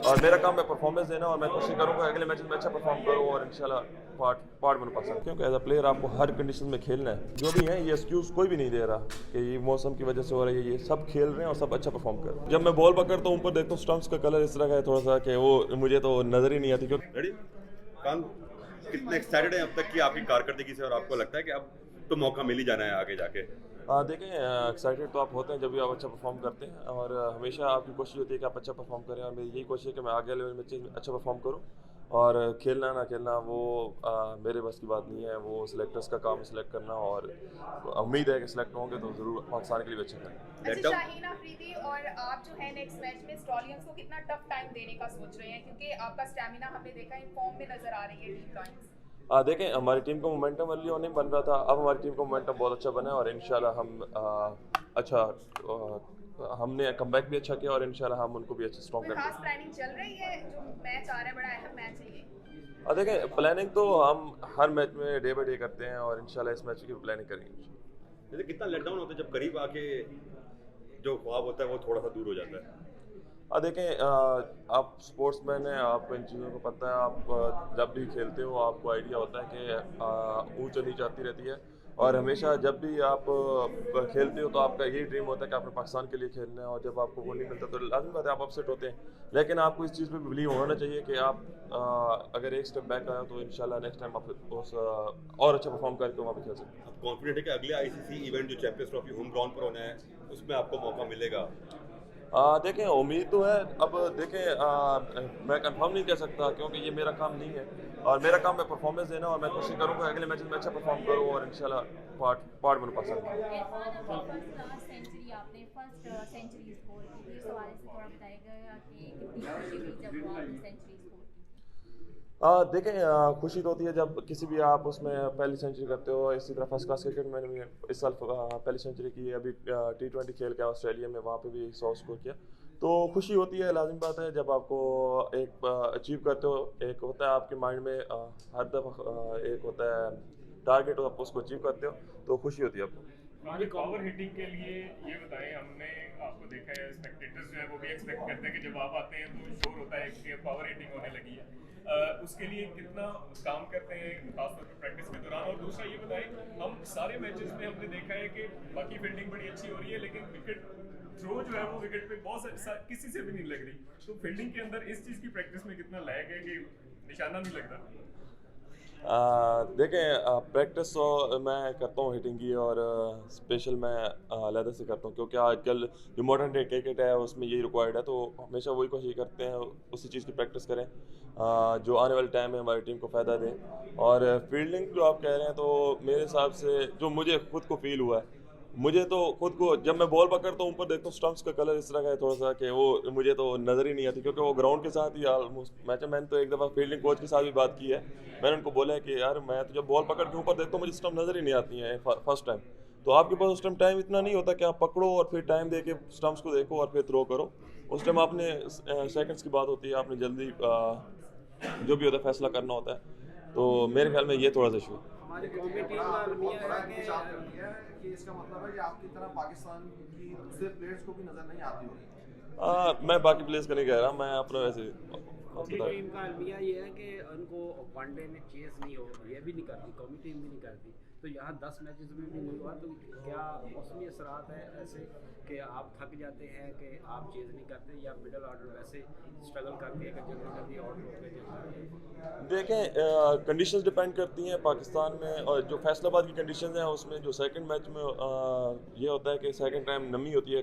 और मेरा काम है परफॉर्मेंस देना और मैं कोशिश करूँगा अगले मैच में अच्छा परफॉर्म करूँ और इंशाल्लाह पार्ट बनूँ पाकिस्तान, क्योंकि एज अ प्लेयर आपको हर कंडीशन में खेलना है। जो भी है ये एक्सक्यूज़ कोई भी नहीं दे रहा कि ये मौसम की वजह से हो रहा है, ये सब खेल रहे हैं और सब अच्छा परफॉर्म कर रहे हैं। जब मैं बॉल पकड़ता हूँ ऊपर देखता हूँ स्टंप्स का कलर इस तरह का है थोड़ा सा कि वो मुझे तो नज़र ही नहीं आती क्योंकि रेडी कान कितने एक्साइटेड हैं अब तक की आपकी कारकर्दगी से और आपको लगता है कि अब तो मौका मिल ही जाना है आगे जाके? देखें, एक्साइटेड तो आप होते हैं जब भी आप अच्छा परफॉर्म करते हैं और हमेशा आपकी कोशिश होती है कि आप अच्छा परफॉर्म करें और मेरी यही कोशिश है कि मैं आगे लेवल में अच्छा परफॉर्म करूं और खेलना ना खेलना वो मेरे बस की बात नहीं है, वो सिलेक्टर्स का काम है सिलेक्ट करना और उम्मीद है कि सिलेक्ट होंगे तो ज़रूर पाकिस्तान के लिए भी अच्छा करें। अच्छा, लेट डाउन शाहीन अफरीदी और आप जो है नेक्स्ट मैच में स्टॉलियंस को कितना टफ टाइम देने का सोच रहे हैं, क्योंकि आपका स्टैमिना हमने देखा इन फॉर्म में नजर आ रही है टीम टाइम्स। देखें, हमारी टीम का मोमेंटम अर्ली नहीं बन रहा था, अब हमारी टीम का मोमेंटम बहुत अच्छा बना है और इंशाल्लाह हम अच्छा हमने कमबैक भी अच्छा किया और इंशाल्लाह हम उनको भी अच्छा स्ट्रॉन्ग कोई खास करेंगे। प्लानिंग चल रही है? जो मैच आ रहा है बड़ा अहम मैच है ये। देखें, प्लानिंग तो हम हर मैच में डे बाई डे करते हैं और इंशाल्लाह इस मैच की प्लानिंग करेंगे। जैसे कितना लेट डाउन होता है जब करीब आके जो ख्वाब होता है वो थोड़ा सा दूर हो जाता है? देखें, आप स्पोर्ट्समैन हैं, आपको इन चीज़ों को पता है, आप जब भी खेलते हो आपको आइडिया होता है कि ऊंच नीच आती रहती है और हमेशा जब भी आप खेलते हो तो आपका यही ड्रीम होता है कि आपने पाकिस्तान के लिए खेलना है और जब आपको वो नहीं मिलता तो लाज़मी बात है आप अपसेट होते हैं, लेकिन आपको इस चीज़ पे भी बिलीव होना चाहिए कि आप अगर एक स्टेप बैक आए तो इंशाल्लाह नेक्स्ट टाइम आप उस और अच्छा परफॉर्म करके वहाँ पे खेल सकते हैं। आप कॉन्फिडेंट है कि अगले आईसीसी इवेंट जो चैंपियंस ट्रॉफी होम ग्राउंड पर होना है उसमें आपको मौका मिलेगा? देखें, उम्मीद तो है। अब देखें, मैं कंफर्म नहीं कह सकता क्योंकि ये मेरा काम नहीं है और मेरा काम है परफॉर्मेंस देना और मैं कोशिश करूँगा अगले मैच में अच्छा परफॉर्म करूँ और इंशाल्लाह पार्ट बनूँ पाकिस्तान का। इरफान, अपनी फर्स्ट सेंचुरी आपने फर्स्ट सेंचुरी स्कोर की, तो इस हवाले से थोड़ा बताइएगा कि कितनी खुशी हुई जब वो आपने सेंचुरी स्कोर की। देखें, खुशी तो होती है जब किसी भी आप उसमें पहली सेंचुरी करते हो। इसी तरह फर्स्ट क्लास क्रिकेट मैंने भी इस साल पहली सेंचुरी की, अभी T20 खेल के ऑस्ट्रेलिया में वहाँ पे भी 100 स्कोर किया, तो खुशी होती है। लाजिम बात है जब आपको एक अचीव करते हो, एक होता है आपके माइंड में हर दफ़ा एक होता है टारगेट, आप उसको अचीव करते हो तो खुशी होती है आपको। आगे पावर हिटिंग के लिए ये बताएं, हमने आपको देखा है स्पेक्टेटर्स जो है वो भी एक्सपेक्ट करते हैं कि जब आप आते हैं तो शोर होता है कि पावर हिटिंग होने लगी है। उसके लिए कितना काम करते हैं खासतौर पर प्रैक्टिस के दौरान? और दूसरा ये बताएं, हम सारे मैचेस में हमने देखा है कि बाकी फील्डिंग बड़ी अच्छी हो रही है लेकिन विकेट थ्रो जो है वो विकेट पे बहुत किसी से भी नहीं लग रही, तो फील्डिंग के अंदर इस चीज़ की प्रैक्टिस में कितना लैग है कि निशाना नहीं लगता? देखें, प्रैक्टिस तो मैं करता हूँ हिटिंग की और स्पेशल मैं अलहदा से करता हूँ क्योंकि आजकल जो मॉडर्न डे क्रिकेट है उसमें यही रिक्वायर्ड है, तो हमेशा वही कोशिश करते हैं उसी चीज़ की प्रैक्टिस करें जो आने वाले टाइम में हमारी टीम को फ़ायदा दें। और फील्डिंग जो आप कह रहे हैं तो मेरे हिसाब से जो मुझे खुद को फील हुआ है, मुझे तो खुद को जब मैं बॉल पकड़ता हूँ ऊपर देखता हूँ स्टंप्स का कलर इस तरह का है थोड़ा सा कि वो मुझे तो नज़र ही नहीं आती क्योंकि वो ग्राउंड के साथ ही ऑलमोस्ट मैंने तो एक दफ़ा फील्डिंग कोच के साथ भी बात की है। मैंने उनको बोला है कि यार मैं तो जब बॉल पकड़ के ऊपर देखता हूँ मुझे स्टंप नज़र ही नहीं आती हैं फर्स्ट टाइम। तो आपके पास उस टाइम टाइम इतना नहीं होता कि आप पकड़ो और फिर टाइम दे के स्टंप्स को देखो और फिर थ्रो करो। उस टाइम आपने सेकंड्स की बात होती है, आपने जल्दी जो भी होता है फैसला करना होता है, तो मेरे ख्याल में ये थोड़ा सा इशू है। हमारी कौमी टीम का अलमिया है कि इसका मतलब है कि आपकी तरह पाकिस्तान की दूसरे प्लेयर्स को भी नजर नहीं आती होगी। मैं बाकी प्लेयर्स का नहीं कह रहा, मैं अपना वैसे कौमी टीम का अलमिया ये है कि उनको वनडे में चेस नहीं हो, ये भी नहीं करती, कौमी टीम भी नहीं करती, तो यहाँ 10 मैचेस में भी नहीं हुआ, तो क्या मौसमी असरात है ऐसे कि आप थक जाते हैं कि आप चेज़ नहीं करते, या मिडल ऑर्डर वैसे स्ट्रगल करके जल्दी जल्दी आउट होकर चलता है? देखें, कंडीशंस डिपेंड करती हैं पाकिस्तान में, और जो फैसलाबाद की कंडीशंस हैं उसमें जो सेकंड मैच में ये होता है कि सेकंड टाइम नमी होती है,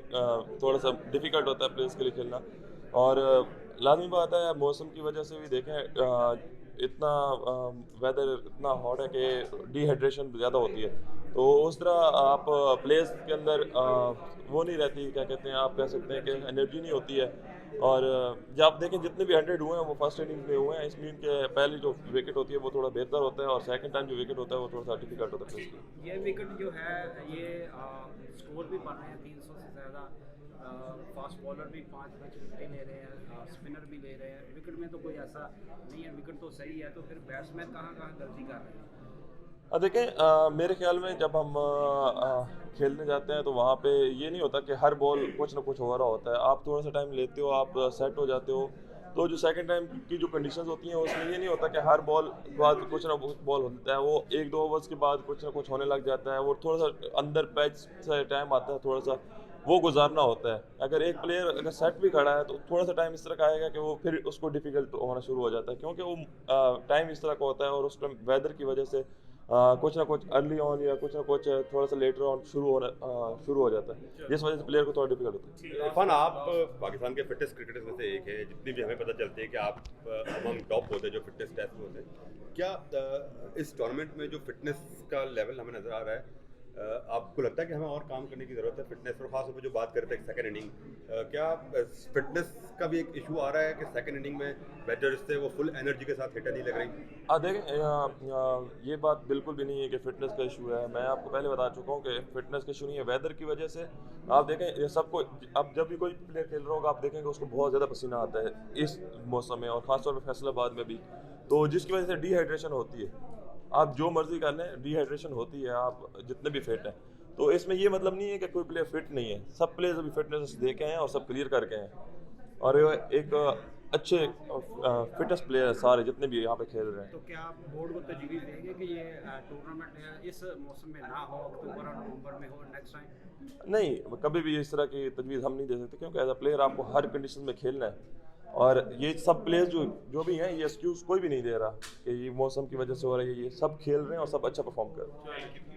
थोड़ा सा डिफ़िकल्ट होता है प्लेयर्स के लिए खेलना। और लाजमी बात है मौसम की वजह से भी देखें, इतना वेदर इतना हॉट है कि डिहाइड्रेशन ज़्यादा होती है, तो उस तरह आप प्लेयर्स के अंदर वो नहीं रहती, क्या कहते हैं, आप कह सकते हैं कि एनर्जी नहीं होती है। और जब आप देखें जितने भी 100 हुए हैं वो फर्स्ट इनिंग में हुए हैं, इसलिए इनके पहली जो विकेट होती है वो थोड़ा बेहतर होता है और सेकंड टाइम जो विकेट होता है वो थोड़ा सा डिफिकल्ट होता है प्लेयर्स के लिए। ये विकेट जो है ये स्कोर भी पढ़ रहे हैं 300 से ज़्यादा, फास्ट बॉलर भी 5 5 विकेटें ले रहे हैं, स्पिनर भी ले रहे हैं, विकेट में तो कोई ऐसा नहीं है, विकेट तो सही है, तो फिर बैट्समैन कहाँ कहाँ गलती कर रहे हैं? देखें, मेरे ख्याल में जब हम खेलने जाते हैं तो वहाँ पे ये नहीं होता कि हर बॉल कुछ ना कुछ हो रहा होता है, आप थोड़ा सा टाइम लेते हो, आप सेट हो जाते हो तो जो सेकंड टाइम की जो कंडीशंस होती हैं उसमें ये नहीं होता कि हर बॉल बाद कुछ ना कुछ बॉल होता है, वो 1-2 ओवर्स के बाद कुछ ना कुछ होने लग जाता है, वो थोड़ा सा अंदर पैच से टाइम आता है, थोड़ा सा वो गुजारना होता है। अगर एक प्लेयर अगर सेट भी खड़ा है तो थोड़ा सा टाइम इस तरह का आएगा कि वो फिर उसको डिफिकल्ट होना शुरू हो जाता है, क्योंकि वो टाइम इस तरह का होता है और उस टाइम वेदर की वजह से कुछ ना कुछ अर्ली ऑन या कुछ ना कुछ थोड़ा सा लेटर ऑन शुरू हो जाता है, जिस वजह से प्लेयर को थोड़ा डिफिकल्ट होता है। इरफान, आप पाकिस्तान के फिटनेस क्रिकेटर्स में से एक है, जितनी भी हमें पता चलती है कि आप अमंग टॉप होते हैं जो फिटनेस टेस्ट में होते हैं। क्या इस टूर्नामेंट में जो फिटनेस का लेवल हमें नज़र आ रहा है, आपको लगता है कि हमें और काम करने की ज़रूरत है फिटनेस पर, खासतौर पर जो बात करते हैं सेकंड इनिंग, क्या फिटनेस का भी एक इशू आ रहा है कि सेकंड इनिंग में बैटर्स से वो फुल एनर्जी के साथ हिटर नहीं लग रही? देखें, ये बात बिल्कुल भी नहीं है कि फिटनेस का इशू है। मैं आपको पहले बता चुका हूँ कि फिटनेस का इशू नहीं है, वेदर की वजह से। आप देखें ये सबको, अब जब भी कोई प्लेयर खेल रहा होगा आप देखेंगे उसको बहुत ज़्यादा पसीना आता है इस मौसम में, और ख़ासतौर पर फैसलाबाद में भी, तो जिसकी वजह से डिहाइड्रेशन होती है। आप जो मर्जी कर लें, डिहाइड्रेशन होती है, आप जितने भी फिट हैं। तो इसमें ये मतलब नहीं है कि कोई प्लेयर फिट नहीं है, सब प्लेयर्स अभी फिटनेस दे के हैं और सब क्लियर करके हैं, और एक अच्छे फिटेस्ट प्लेयर है सारे जितने भी यहाँ पे खेल रहे हैं। तो क्या आप बोर्ड को तजवीज़ देंगे कि ये टूर्नामेंट इस मौसम में ना हो, अक्टूबर और नवंबर में हो नेक्स्ट टाइम? नहीं, कभी भी इस तरह की तजवीज़ हम नहीं दे सकते, क्योंकि एज अ प्लेयर आपको हर कंडीशन में खेलना है, और ये सब प्लेयर्स जो भी हैं ये एक्सक्यूज़ कोई भी नहीं दे रहा कि ये मौसम की वजह से हो रहा है, ये सब खेल रहे हैं और सब अच्छा परफॉर्म कर रहे हैं।